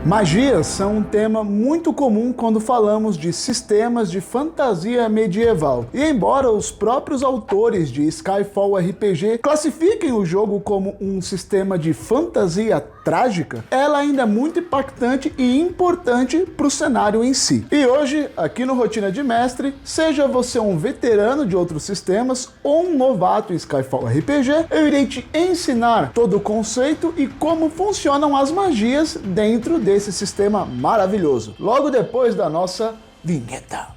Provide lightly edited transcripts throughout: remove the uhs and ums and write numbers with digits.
Magias são um tema muito comum quando falamos de sistemas de fantasia medieval. E embora os próprios autores de Skyfall RPG classifiquem o jogo como um sistema de fantasia trágica, ela ainda é muito impactante e importante para o cenário em si. E hoje, aqui no Rotina de Mestre, seja você um veterano de outros sistemas ou um novato em Skyfall RPG, eu irei te ensinar todo o conceito e como funcionam as magias dentro desse sistema maravilhoso, logo depois da nossa vinheta.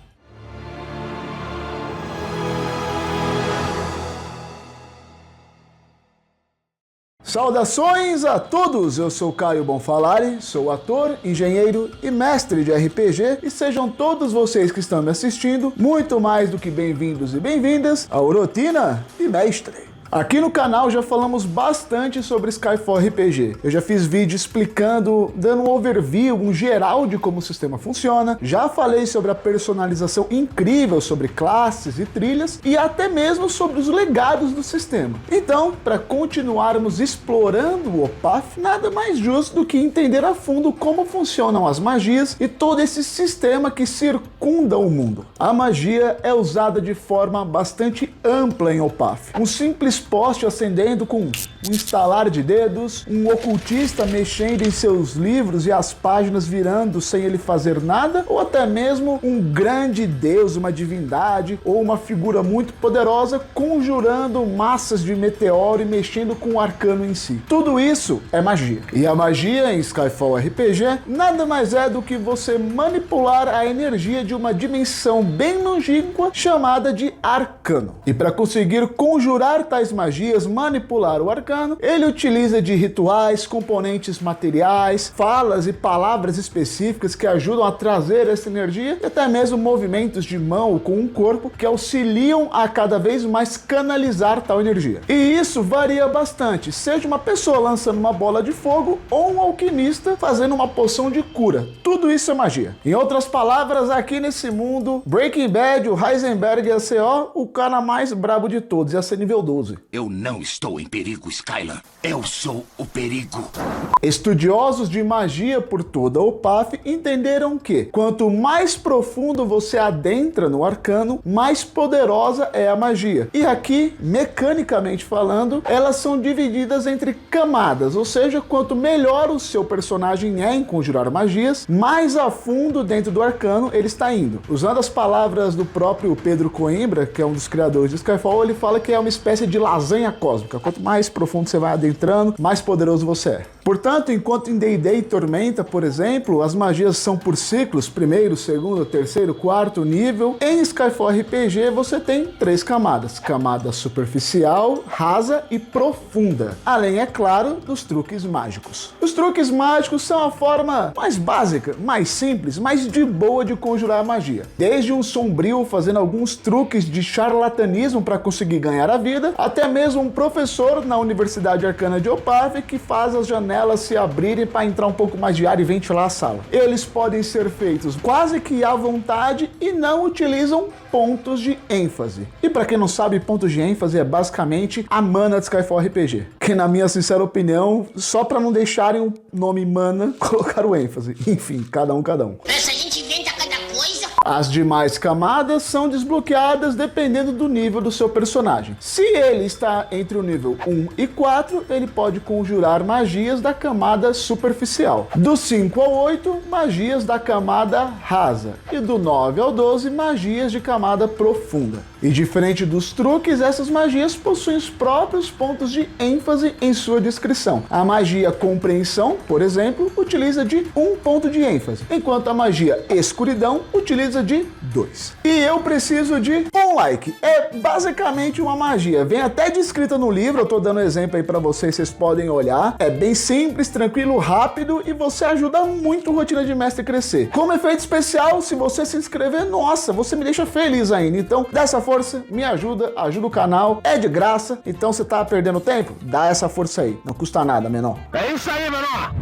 Saudações a todos, eu sou Caio Bonfalari, sou ator, engenheiro e mestre de RPG e sejam todos vocês que estão me assistindo muito mais do que bem-vindos e bem-vindas ao Rotina de Mestre. Aqui no canal já falamos bastante sobre Skyfall RPG. Eu já fiz vídeo explicando, dando um overview, um geral de como o sistema funciona. Já falei sobre a personalização incrível sobre classes e trilhas e até mesmo sobre os legados do sistema. Então, para continuarmos explorando o OPAF, nada mais justo do que entender a fundo como funcionam as magias e todo esse sistema que circunda o mundo. A magia é usada de forma bastante ampla em OPAF. Um simples poste acendendo com um estalar de dedos, um ocultista mexendo em seus livros e as páginas virando sem ele fazer nada, ou até mesmo um grande deus, uma divindade ou uma figura muito poderosa conjurando massas de meteoro e mexendo com o arcano em si. Tudo isso é magia. E a magia em Skyfall RPG nada mais é do que você manipular a energia de uma dimensão bem longínqua chamada de arcano. E para conseguir conjurar tais magias, manipular o arcano, ele utiliza de rituais, componentes materiais, falas e palavras específicas que ajudam a trazer essa energia e até mesmo movimentos de mão com um corpo que auxiliam a cada vez mais canalizar tal energia. E isso varia bastante, seja uma pessoa lançando uma bola de fogo ou um alquimista fazendo uma poção de cura. Tudo isso é magia. Em outras palavras, aqui nesse mundo, Breaking Bad, o Heisenberg ia ser o cara mais brabo de todos, ia ser nível 12. Eu não estou em perigo, Skylar. Eu sou o perigo. Estudiosos de magia por toda a OPAF entenderam que, quanto mais profundo você adentra no arcano, mais poderosa é a magia. E aqui, mecanicamente falando, elas são divididas entre camadas, ou seja, quanto melhor o seu personagem é em conjurar magias, mais a fundo dentro do arcano ele está indo. Usando as palavras do próprio Pedro Coimbra, que é um dos criadores de Skyfall, ele fala que é uma espécie de lasanha cósmica. Quanto mais profundo você vai adentrando, mais poderoso você é. Portanto, enquanto em D&D e Tormenta, por exemplo, as magias são por ciclos, primeiro, segundo, terceiro, quarto nível, em Skyfall RPG você tem 3 camadas. Camada superficial, rasa e profunda. Além, é claro, dos truques mágicos. Os truques mágicos são a forma mais básica, mais simples, mais de boa de conjurar magia. Desde um sombrio fazendo alguns truques de charlatanismo para conseguir ganhar a vida, até mesmo um professor na Universidade Arcana de OPAF que faz as janelas se abrirem para entrar um pouco mais de ar e ventilar a sala. Eles podem ser feitos quase que à vontade e não utilizam pontos de ênfase. E para quem não sabe, pontos de ênfase é basicamente a mana de Skyfall RPG. Que na minha sincera opinião, só para não deixarem o nome mana, colocaram ênfase. Enfim, cada um. Essa gente inventa cada coisa. As demais camadas são desbloqueadas dependendo do nível do seu personagem. Se ele está entre o nível 1 e 4, ele pode conjurar magias da camada superficial. Do 5 ao 8, magias da camada rasa. E do 9 ao 12, magias de camada profunda. E diferente dos truques, essas magias possuem os próprios pontos de ênfase em sua descrição. A magia compreensão, por exemplo, utiliza de 1 ponto de ênfase, enquanto a magia escuridão utiliza de 2. E eu preciso de um like. É basicamente uma magia. Vem até descrita no livro, eu tô dando exemplo aí pra vocês podem olhar. É bem simples, tranquilo, rápido e você ajuda muito o Rotina de Mestre a crescer. Como efeito especial, se você se inscrever, nossa, você me deixa feliz ainda. Então, dá essa força, me ajuda o canal, é de graça. Então, você tá perdendo tempo? Dá essa força aí. Não custa nada, menor. É isso aí, menor!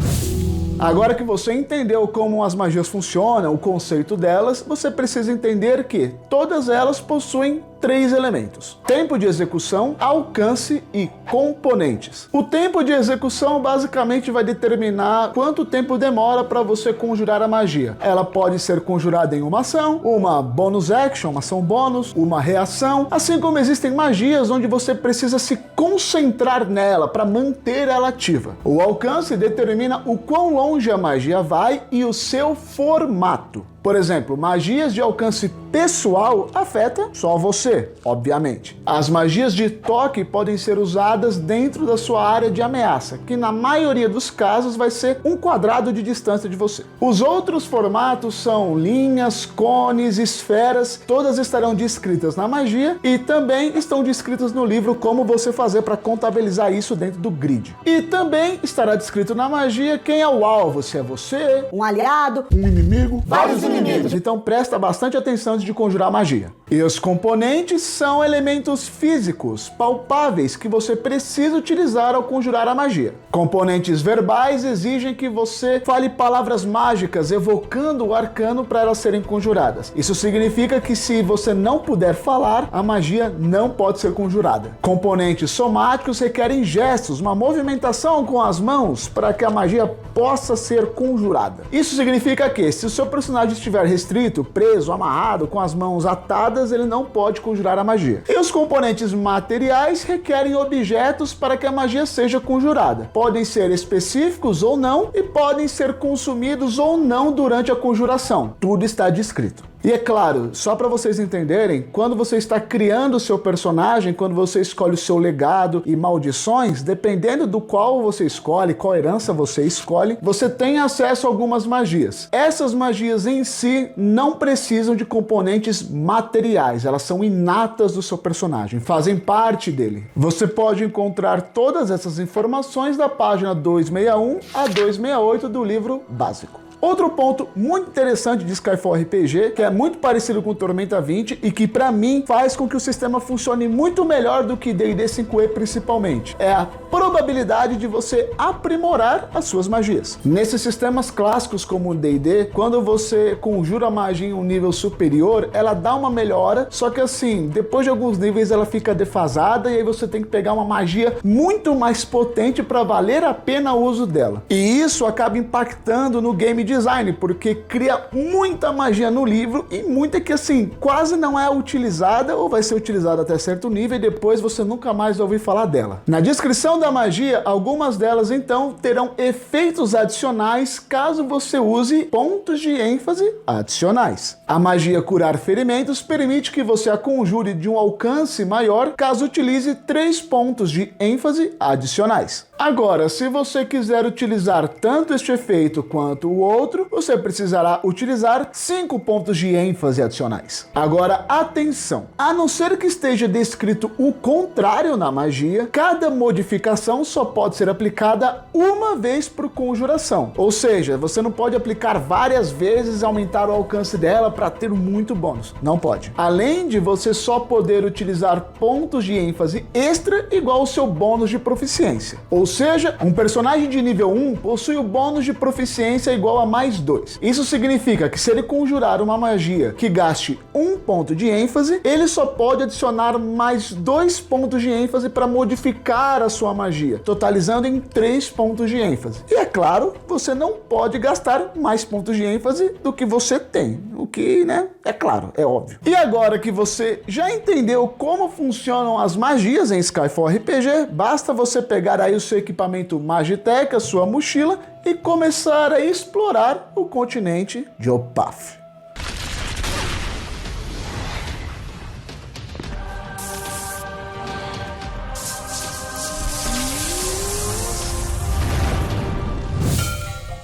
Agora que você entendeu como as magias funcionam, o conceito delas, você precisa entender que todas elas possuem 3 elementos: tempo de execução, alcance e componentes. O tempo de execução basicamente vai determinar quanto tempo demora para você conjurar a magia. Ela pode ser conjurada em uma ação, uma bonus action, uma ação bônus, uma reação, assim como existem magias onde você precisa se concentrar nela para manter ela ativa. O alcance determina o quão longe a magia vai e o seu formato. Por exemplo, magias de alcance pessoal afetam só você, obviamente. As magias de toque podem ser usadas dentro da sua área de ameaça, que na maioria dos casos vai ser um quadrado de distância de você. Os outros formatos são linhas, cones, esferas, todas estarão descritas na magia e também estão descritas no livro como você fazer para contabilizar isso dentro do grid. E também estará descrito na magia quem é o alvo, se é você, um aliado, um inimigo, vários inimigos. Então presta bastante atenção antes de conjurar magia. E os componentes são elementos físicos, palpáveis, que você precisa utilizar ao conjurar a magia. Componentes verbais exigem que você fale palavras mágicas, evocando o arcano para elas serem conjuradas. Isso significa que se você não puder falar, a magia não pode ser conjurada. Componentes somáticos requerem gestos, uma movimentação com as mãos para que a magia possa ser conjurada. Isso significa que se o seu personagem estiver restrito, preso, amarrado, com as mãos atadas, ele não pode conjurar a magia. E os componentes materiais requerem objetos para que a magia seja conjurada. Podem ser específicos ou não, e podem ser consumidos ou não durante a conjuração. Tudo está descrito. E é claro, só para vocês entenderem, quando você está criando o seu personagem, quando você escolhe o seu legado e maldições, dependendo do qual você escolhe, qual herança você escolhe, você tem acesso a algumas magias. Essas magias em si não precisam de componentes materiais, elas são inatas do seu personagem, fazem parte dele. Você pode encontrar todas essas informações da página 261 a 268 do livro básico. Outro ponto muito interessante de Skyfall RPG, que é muito parecido com o Tormenta 20 e que para mim faz com que o sistema funcione muito melhor do que D&D 5e principalmente, é a probabilidade de você aprimorar as suas magias. Nesses sistemas clássicos como o D&D, quando você conjura a magia em um nível superior, ela dá uma melhora, só que assim, depois de alguns níveis ela fica defasada e aí você tem que pegar uma magia muito mais potente para valer a pena o uso dela. E isso acaba impactando no game design, porque cria muita magia no livro e muita que assim quase não é utilizada ou vai ser utilizada até certo nível e depois você nunca mais vai ouvir falar dela. Na descrição da magia, algumas delas então terão efeitos adicionais caso você use pontos de ênfase adicionais. A magia curar ferimentos permite que você a conjure de um alcance maior caso utilize 3 pontos de ênfase adicionais. Agora, se você quiser utilizar tanto este efeito quanto o outro, você precisará utilizar 5 pontos de ênfase adicionais. Agora, atenção! A não ser que esteja descrito o contrário na magia, cada modificação só pode ser aplicada uma vez por conjuração. Ou seja, você não pode aplicar várias vezes e aumentar o alcance dela para ter muito bônus. Não pode. Além de você só poder utilizar pontos de ênfase extra igual ao seu bônus de proficiência. Ou seja, um personagem de nível 1 possui o bônus de proficiência igual a mais 2. Isso significa que se ele conjurar uma magia que gaste 1 ponto de ênfase, ele só pode adicionar mais 2 pontos de ênfase para modificar a sua magia, totalizando em 3 pontos de ênfase. E é claro, você não pode gastar mais pontos de ênfase do que você tem, o que, né, é claro, é óbvio. E agora que você já entendeu como funcionam as magias em Skyfall RPG, basta você pegar aí o seu equipamento Magitech, a sua mochila, e começar a explorar o continente de Opaf.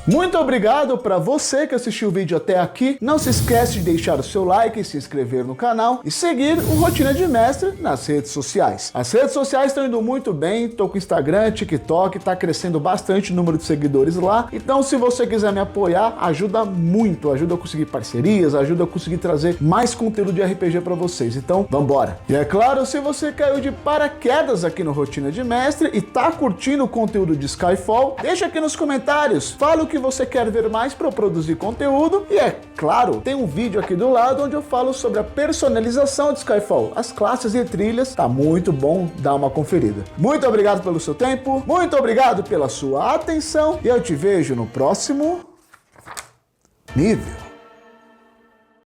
Muito obrigado para você que assistiu o vídeo até aqui. Não se esquece de deixar o seu like, se inscrever no canal e seguir o Rotina de Mestre nas redes sociais. As redes sociais estão indo muito bem, tô com Instagram, TikTok, tá crescendo bastante o número de seguidores lá. Então se você quiser me apoiar, ajuda muito, ajuda a conseguir parcerias, ajuda a conseguir trazer mais conteúdo de RPG para vocês. Então, vambora! E é claro, se você caiu de paraquedas aqui no Rotina de Mestre e tá curtindo o conteúdo de Skyfall, deixa aqui nos comentários, fala o que você quer ver mais para eu produzir conteúdo. E é claro, tem um vídeo aqui do lado onde eu falo sobre a personalização de Skyfall, as classes e trilhas. Tá muito bom, dá uma conferida. Muito obrigado pelo seu tempo, muito obrigado pela sua atenção e eu te vejo no próximo nível.